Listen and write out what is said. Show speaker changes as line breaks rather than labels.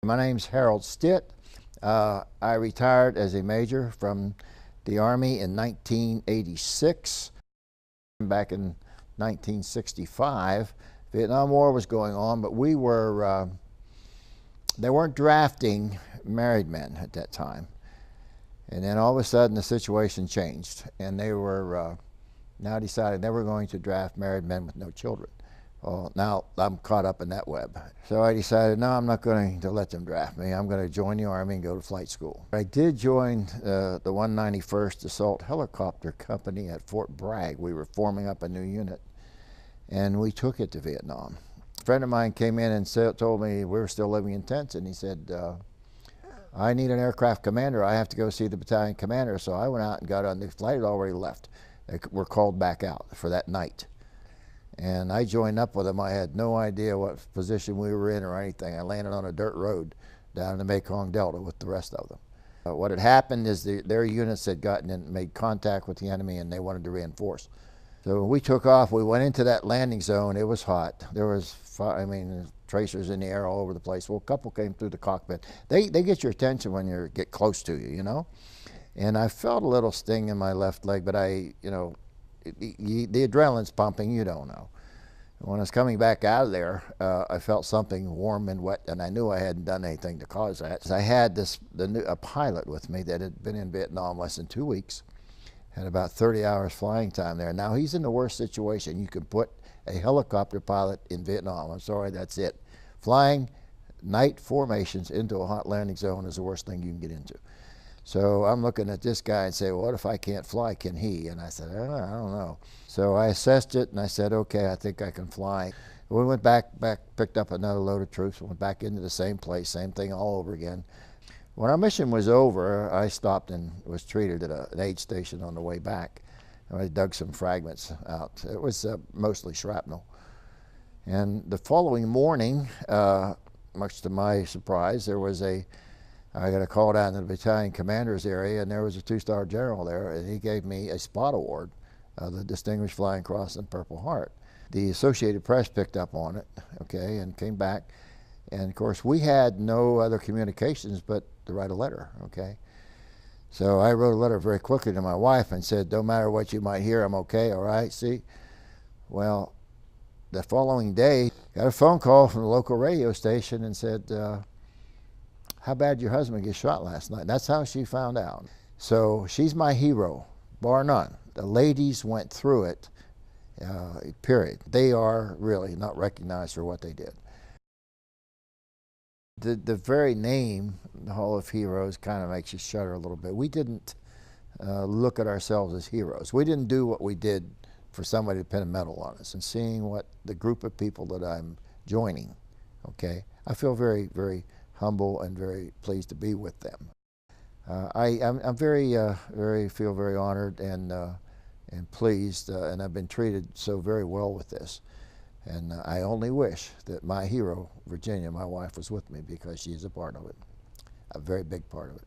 My name's Harold Stitt. I retired as a major from the Army in 1986. Back in 1965, Vietnam War was going on, but they weren't drafting married men at that time. And then all of a sudden the situation changed, and they were now decided they were going to draft married men with no children. Well, now I'm caught up in that web. So I decided, no, I'm not going to let them draft me. I'm going to join the Army and go to flight school. I did join the 191st Assault Helicopter Company at Fort Bragg. We were forming up a new unit, and we took it to Vietnam. A friend of mine came in and told me we were still living in tents, and he said, I need an aircraft commander. I have to go see the battalion commander. So I went out and got on. The flight had already left. They were called back out for that night. And I joined up with them. I had no idea what position we were in or anything. I landed on a dirt road down in the Mekong Delta with the rest of them. What had happened is their units had made contact with the enemy, and they wanted to reinforce. So we took off. We went into that landing zone. It was hot. There was, tracers in the air all over the place. Well, a couple came through the cockpit. They get your attention when you get close to you, you know. And I felt a little sting in my left leg, but the adrenaline's pumping, you don't know. When I was coming back out of there, I felt something warm and wet, and I knew I hadn't done anything to cause that. I had a pilot with me that had been in Vietnam less than 2 weeks, had about 30 hours flying time there. Now, he's in the worst situation. You can put a helicopter pilot in Vietnam. I'm sorry, that's it. Flying night formations into a hot landing zone is the worst thing you can get into. So I'm looking at this guy and say, well, what if I can't fly, can he? And I said, I don't know. So I assessed it and I said, okay, I think I can fly. We went back, picked up another load of troops, went back into the same place, same thing all over again. When our mission was over, I stopped and was treated at an aid station on the way back. I dug some fragments out. It was mostly shrapnel. And the following morning, much to my surprise, I got a call down to the battalion commander's area, and there was a 2-star general there, and he gave me a spot award, the Distinguished Flying Cross and Purple Heart. The Associated Press picked up on it, okay, and came back. And of course, we had no other communications but to write a letter, okay. So I wrote a letter very quickly to my wife and said, no matter what you might hear, I'm okay, all right, see? Well, the following day, got a phone call from the local radio station and said, how bad your husband get shot last night? That's how she found out. So she's my hero, bar none. The ladies went through it, period. They are really not recognized for what they did. The very name, the Hall of Heroes, kind of makes you shudder a little bit. We didn't look at ourselves as heroes. We didn't do what we did for somebody to pin a medal on us. And seeing what the group of people that I'm joining, okay, I feel very, very humble and very pleased to be with them. I'm feel very honored and pleased, and I've been treated so very well with this. And I only wish that my hero, Virginia, my wife, was with me, because she's a part of it, a very big part of it.